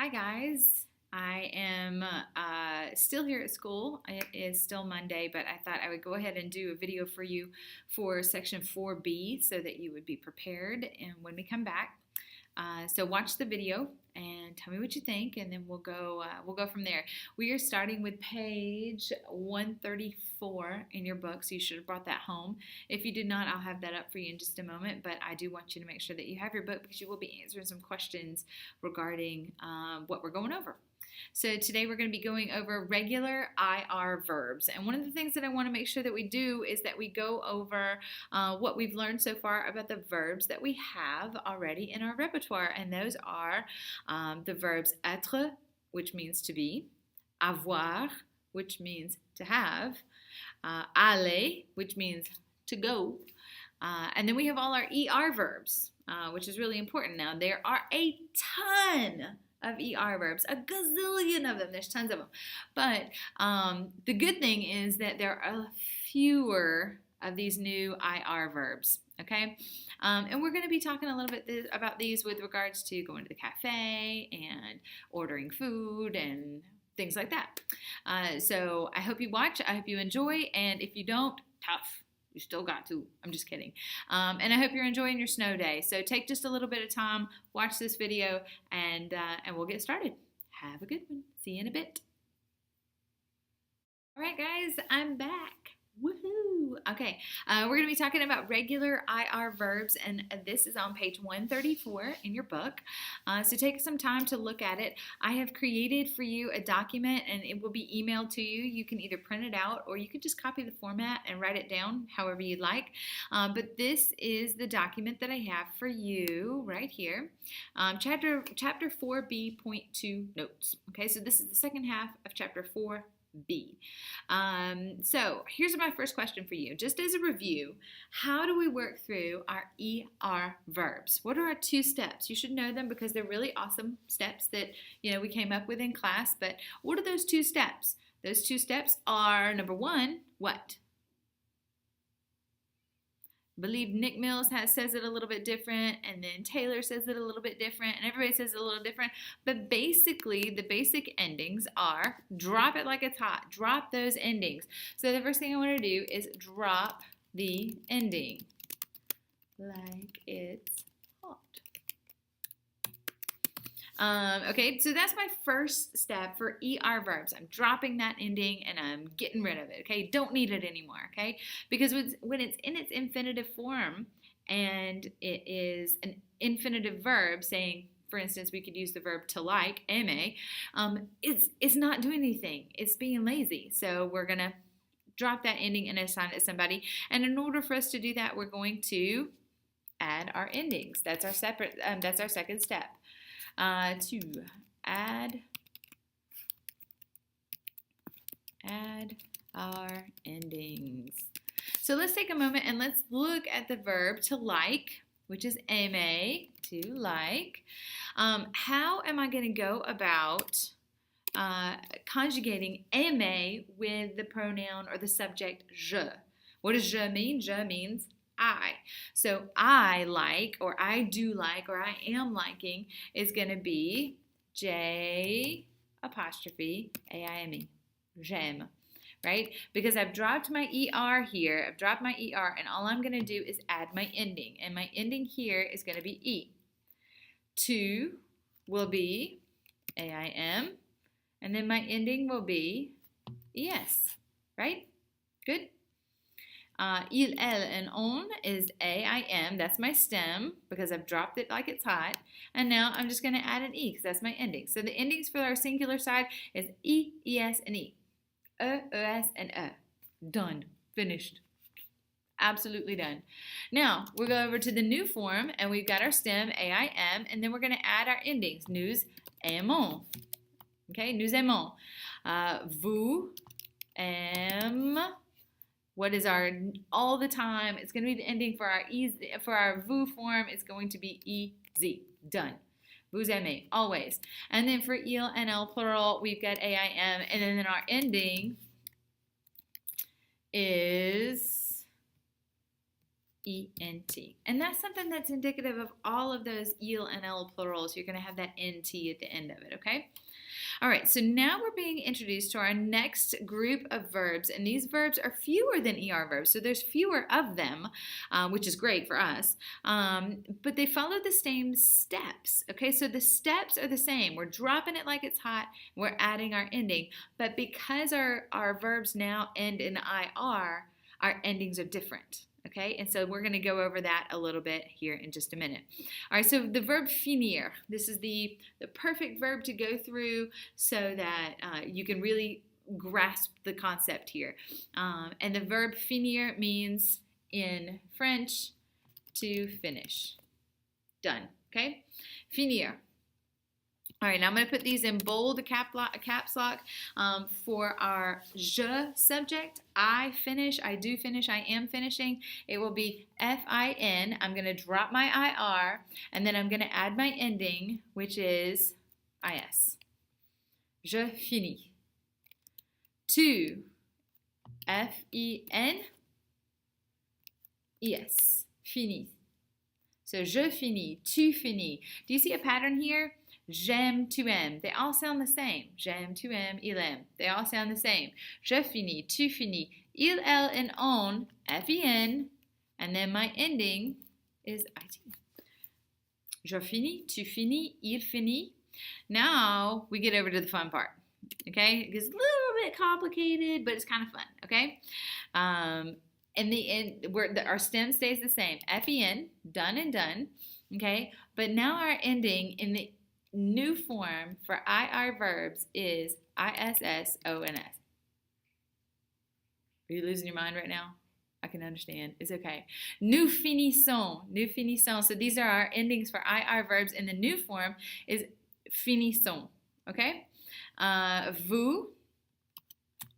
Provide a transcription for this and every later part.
Hi guys, I am still here at school. It is still Monday, but I thought I would go ahead and do a video for you for section 4B so that you would be prepared and when we come back. So watch the video and tell me what you think, and then we'll go from there. We are starting with page 134 in your book, so you should have brought that home. If you did not, I'll have that up for you in just a moment, but I do want you to make sure that you have your book because you will be answering some questions regarding what we're going over. So today we're going to be going over regular IR verbs. And one of the things that I want to make sure that we do is that we go over what we've learned so far about the verbs that we have already in our repertoire. And those are the verbs être, which means to be, avoir, which means to have, aller, which means to go. And then we have all our ER verbs, which is really important. Now, there are a ton of ER verbs, a gazillion of them. There's tons of them. But the good thing is that there are fewer of these new IR verbs, okay? And we're going to be talking a little bit about these with regards to going to the cafe and ordering food and things like that. So I hope you watch. I hope you enjoy. And if you don't, tough. You still got to. I'm just kidding. And I hope you're enjoying your snow day. So take just a little bit of time, watch this video, and we'll get started. Have a good one. See you in a bit. All right, guys, I'm back. Woohoo! Okay, we're going to be talking about regular IR verbs, and this is on page 134 in your book. So take some time to look at it. I have created for you a document, and it will be emailed to you. You can either print it out, or you could just copy the format and write it down however you'd like. But this is the document that I have for you right here. Chapter 4B.2 notes. Okay, so this is the second half of chapter 4. B. So here's my first question for you. Just as a review, how do we work through our ER verbs? What are our two steps? You should know them because they're really awesome steps that we came up with in class. But what are those two steps? Those two steps are number one, what? I believe Nick Mills says it a little bit different, and then Taylor says it a little bit different, and everybody says it a little different. But basically, the basic endings are drop it like it's hot. Drop those endings. So the first thing I want to do is drop the ending like it's hot. Okay, so that's my first step for ER verbs. I'm dropping that ending and I'm getting rid of it, okay? Don't need it anymore, okay? Because when it's in its infinitive form and it is an infinitive verb saying, for instance, we could use the verb to like, aimer, it's not doing anything. It's being lazy. So we're going to drop that ending and assign it to somebody. And in order for us to do that, we're going to add our endings. That's our second step. To add our endings. So let's take a moment and let's look at the verb to like, which is aimer, to like. How am I going to go about conjugating aimer with the pronoun or the subject je? What does je mean? Je means I. So I like, or I do like, or I am liking is going to be J apostrophe A-I-M-E. J'aime. Right? Because I've dropped my ER here. I've dropped my ER, and all I'm going to do is add my ending. And my ending here is going to be E. To will be A-I-M. And then my ending will be ES. Right? Good? Il, elle, and on is A-I-M. That's my stem because I've dropped it like it's hot. And now I'm just going to add an E because that's my ending. So the endings for our singular side is E, E-S, and E. E, E-S, and E. Done. Finished. Absolutely done. Now, we'll go over to the new form, and we've got our stem, A-I-M, and then we're going to add our endings. Nous aimons. Okay, nous aimons. Vous aimez. What is our all the time? It's going to be the ending for our vous form. It's going to be E-Z. Done. Vous aimez, always. And then for il and elle plural, we've got A-I-M. And then our ending is ENT. And that's something that's indicative of all of those il and l plurals. You're going to have that NT at the end of it, okay? All right, so now we're being introduced to our next group of verbs, and these verbs are fewer than ER verbs, so there's fewer of them, which is great for us, but they follow the same steps, okay? So the steps are the same. We're dropping it like it's hot, we're adding our ending, but because our verbs now end in IR, our endings are different. Okay, and so we're going to go over that a little bit here in just a minute. All right, so the verb finir, this is the perfect verb to go through so that you can really grasp the concept here. And the verb finir means in French to finish. Done, okay? Finir. All right, now I'm going to put these in bold, caps lock for our je subject. I finish, I do finish, I am finishing. It will be F-I-N. I'm going to drop my I-R, and then I'm going to add my ending, which is I-S. Je finis. Tu, F-E-N-I-S. Fini. So je finis, tu finis. Do you see a pattern here? J'aime, tu aimes. They all sound the same. J'aime, tu aimes, il aime. They all sound the same. Je finis, tu finis, il, elle, and on, F-E-N, and then my ending is I-T. Je finis, tu finis, il finit. Now we get over to the fun part. Okay? It gets a little bit complicated, but it's kind of fun. Okay? In the end, our stem stays the same. F-E-N, done and done. Okay? But now our ending in the new form for IR verbs is I-S-S-O-N-S. Are you losing your mind right now? I can understand. It's okay. Nous finissons. Nous finissons. So these are our endings for IR verbs in the new form is finissons. Okay? Vous.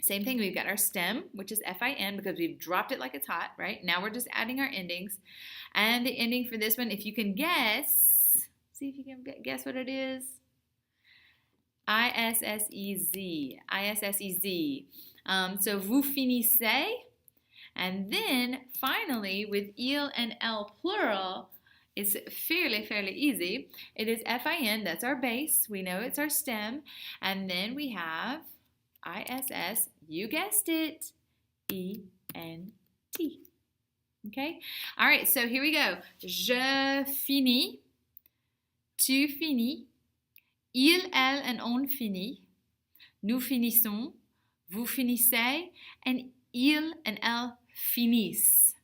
Same thing. We've got our stem, which is F-I-N, because we've dropped it like it's hot, right? Now we're just adding our endings. And the ending for this one, if you can guess, see if you can guess what it is. I-S-S-E-Z. I-S-S-E-Z. So vous finissez. And then finally, with il and l plural, it's fairly easy. It is F-I-N. That's our base. We know it's our stem. And then we have I-S-S. You guessed it. E-N-T. Okay? All right, so here we go. Je finis. Tu finis, il, elle, and on finit, nous finissons, vous finissez, and il and elle finissent.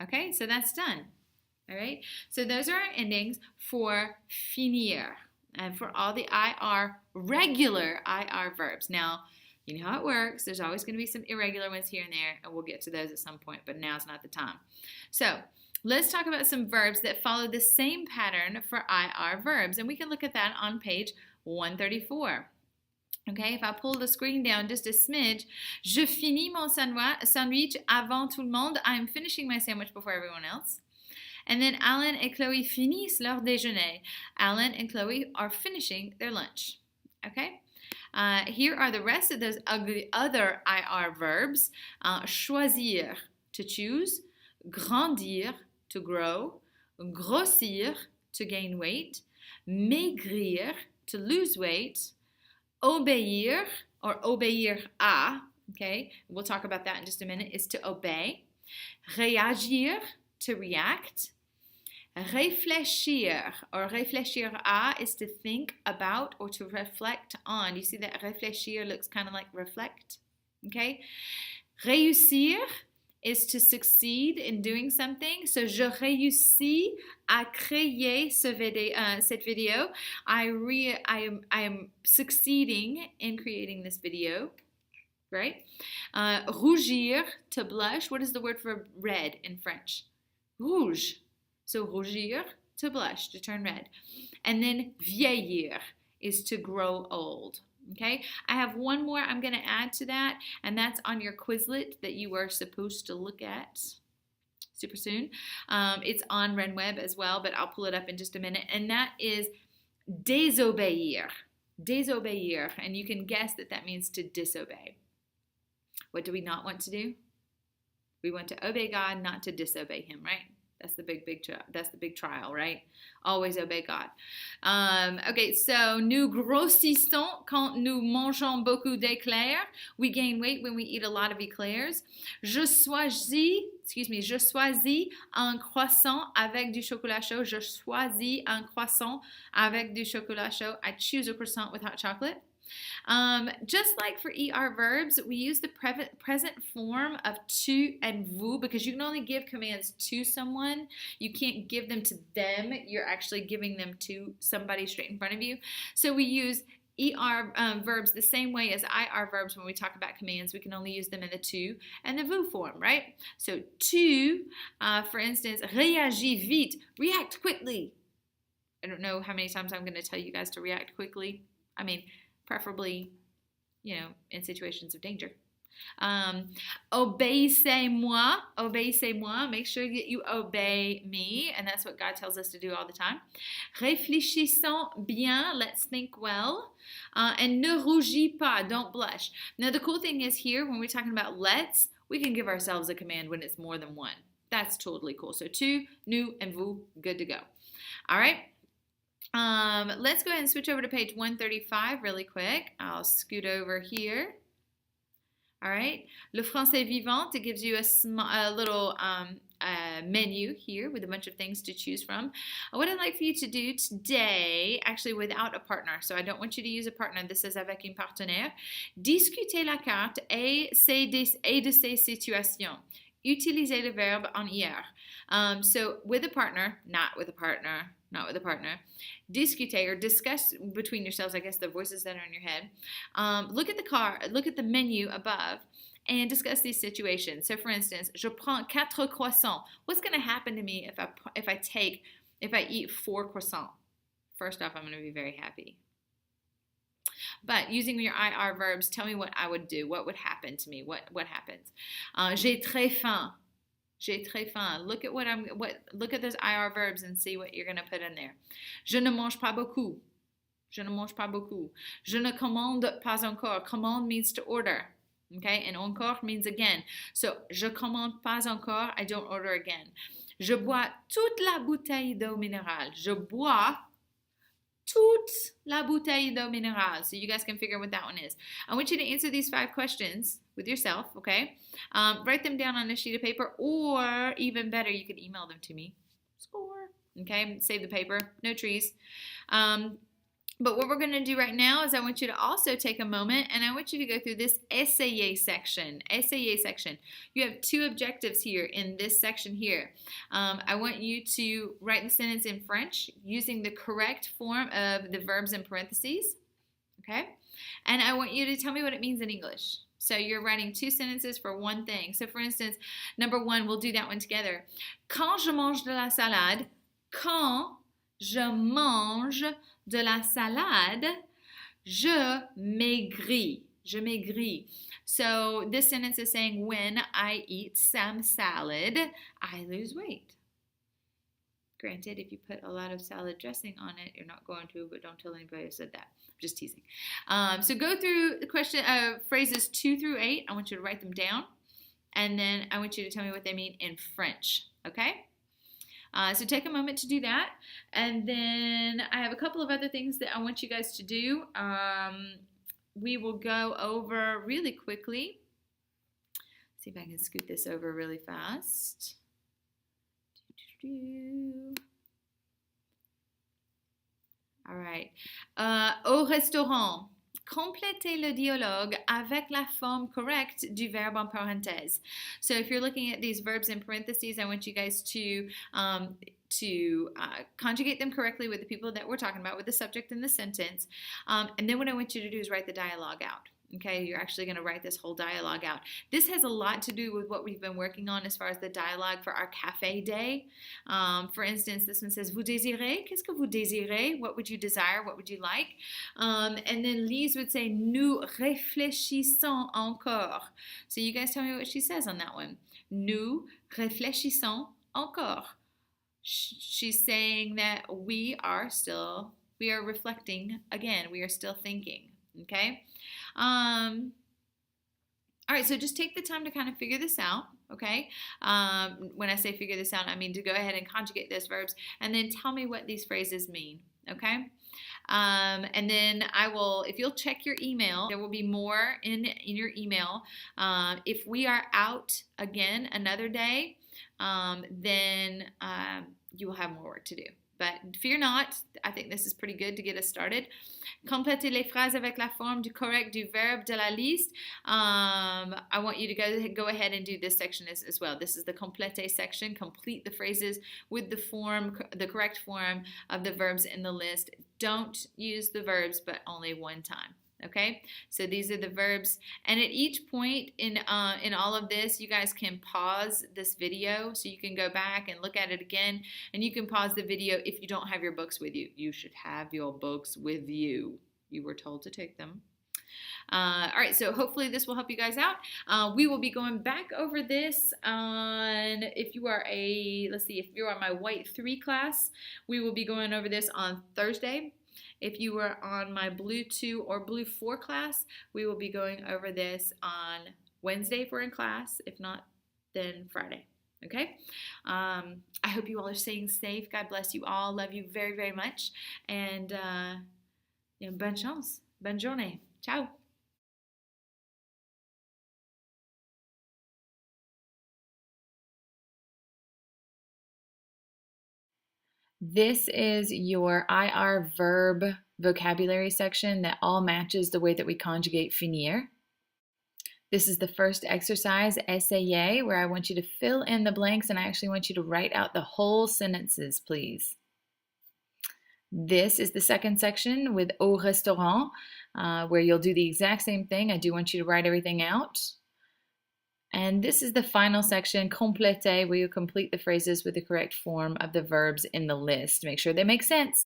Okay, so that's done. All right, so those are our endings for finir and for all the IR, regular IR verbs. Now, you know how it works. There's always going to be some irregular ones here and there, and we'll get to those at some point, but now's not the time. So, let's talk about some verbs that follow the same pattern for IR verbs, and we can look at that on page 134. Okay, if I pull the screen down just a smidge, je finis mon sandwich avant tout le monde. I'm finishing my sandwich before everyone else. And then Alan et Chloe finissent leur déjeuner. Alan and Chloe are finishing their lunch. Okay? Here are the rest of those other IR verbs. Choisir, to choose. Grandir, to grow, grossir, to gain weight, maigrir, to lose weight, obéir, or obéir à, okay, we'll talk about that in just a minute, is to obey, réagir, to react, réfléchir, or réfléchir à, is to think about or to reflect on. You see that réfléchir looks kind of like reflect, okay? Réussir is to succeed in doing something. So, je réussis à créer cette vidéo. I am succeeding in creating this video, right? Rougir, to blush. What is the word for red in French? Rouge. So, rougir, to blush, to turn red. And then vieillir is to grow old. Okay, I have one more I'm going to add to that, and that's on your Quizlet that you are supposed to look at super soon. It's on RenWeb as well, but I'll pull it up in just a minute, and that is désobéir. Désobéir, and you can guess that that means to disobey. What do we not want to do? We want to obey God, not to disobey Him, right? That's the big trial, right? Always obey God. Okay, so nous grossissons quand nous mangeons beaucoup d'éclairs. We gain weight when we eat a lot of eclairs. Je choisis un croissant avec du chocolat chaud. Je choisis un croissant avec du chocolat chaud. I choose a croissant with hot chocolate. Just like for ER verbs, we use the present form of tu and vous because you can only give commands to someone. You can't give them to them. You're actually giving them to somebody straight in front of you. So we use ER verbs the same way as IR verbs when we talk about commands. We can only use them in the tu and the vous form, right? So tu, for instance, réagis vite, react quickly. I don't know how many times I'm going to tell you guys to react quickly. I mean, preferably, in situations of danger. Obéissez-moi. Make sure that you obey me, and that's what God tells us to do all the time. Réfléchissons bien. Let's think well. And ne rougis pas. Don't blush. Now, the cool thing is here, when we're talking about let's, we can give ourselves a command when it's more than one. That's totally cool. So tu, nous, and vous, good to go. All right. Let's go ahead and switch over to page 135 really quick. I'll scoot over here. All right. Le Français Vivant, it gives you a little menu here with a bunch of things to choose from. What I'd like for you to do today, actually without a partner, so I don't want you to use a partner, this is avec un partenaire, discuter la carte et de ces situations. Utilisez le verbe en IR. So with a partner, not with a partner, discuter or discuss between yourselves, I guess the voices that are in your head. Look at the menu above and discuss these situations. So for instance, je prends 4 croissants. What's going to happen to me if I eat 4 croissants? First off, I'm going to be very happy. But using your IR verbs, tell me what I would do. What would happen to me? What happens? J'ai très faim. J'ai très faim. Look at those IR verbs and see what you're going to put in there. Je ne mange pas beaucoup. Je ne mange pas beaucoup. Je ne commande pas encore. Commande means to order. Okay? And encore means again. So, je commande pas encore. I don't order again. Je bois toute la bouteille d'eau minérale. Je bois toute la bouteille d'eau minérale. So you guys can figure out what that one is. I want you to answer these 5 questions with yourself, okay? Write them down on a sheet of paper, or even better, you can email them to me. Score. Okay? Save the paper. No trees. But what we're going to do right now is I want you to also take a moment and I want you to go through this essayer section. You have 2 objectives here in this section here. I want you to write the sentence in French using the correct form of the verbs in parentheses. Okay? And I want you to tell me what it means in English. So you're writing 2 sentences for one thing. So for instance, number 1, we'll do that one together. Quand je mange de la salade, quand je mange de la salade, je maigris. Je maigris. So this sentence is saying when I eat some salad, I lose weight. Granted, if you put a lot of salad dressing on it, you're not going to, but don't tell anybody I said that. I'm just teasing. So go through the phrases 2 through 8. I want you to write them down. And then I want you to tell me what they mean in French. Okay? So take a moment to do that. And then I have a couple of other things that I want you guys to do. We will go over really quickly. See if I can scoot this over really fast. All right. Au restaurant. Complétez le dialogue avec la forme correcte du verbe en parenthèse. So if you're looking at these verbs in parentheses, I want you guys to conjugate them correctly with the people that we're talking about, with the subject in the sentence. And then what I want you to do is write the dialogue out. Okay, you're actually going to write this whole dialogue out. This has a lot to do with what we've been working on as far as the dialogue for our cafe day. For instance, this one says, vous désirez? Qu'est-ce que vous désirez? What would you desire? What would you like? And then Lise would say, nous réfléchissons encore. So you guys tell me what she says on that one. Nous réfléchissons encore. She's saying that we are reflecting again. We are still thinking. Okay. All All right, so just take the time to kind of figure this out, okay? When I say figure this out, I mean to go ahead and conjugate those verbs and then tell me what these phrases mean, okay? And then I will, if you'll check your email, there will be more in your email. If we are out again another day, then you will have more work to do. But fear not, I think this is pretty good to get us started. Complétez les phrases avec la forme correcte du verbe de la liste. I want you to go ahead and do this section as well. This is the compléter section. Complete the phrases with the correct form of the verbs in the list. Don't use the verbs, but only one time. Okay, so these are the verbs, and at each point in all of this, you guys can pause this video so you can go back and look at it again, and you can pause the video if you don't have your books with you. You should have your books with you. You were told to take them. All right, so hopefully this will help you guys out. We will be going back over this on, if you are let's see, if you're on my White 3 class, we will be going over this on Thursday. If you were on my Blue 2 or Blue 4 class, we will be going over this on Wednesday if we're in class. If not, then Friday. Okay? I hope you all are staying safe. God bless you all. Love you very, very much. And bonne chance. Bonne journée. Ciao. This is your IR verb vocabulary section that all matches the way that we conjugate finir. This is the first exercise, essayer, where I want you to fill in the blanks and I actually want you to write out the whole sentences, please. This is the second section with au restaurant, where you'll do the exact same thing. I do want you to write everything out. And this is the final section, compléter, where you complete the phrases with the correct form of the verbs in the list. Make sure they make sense.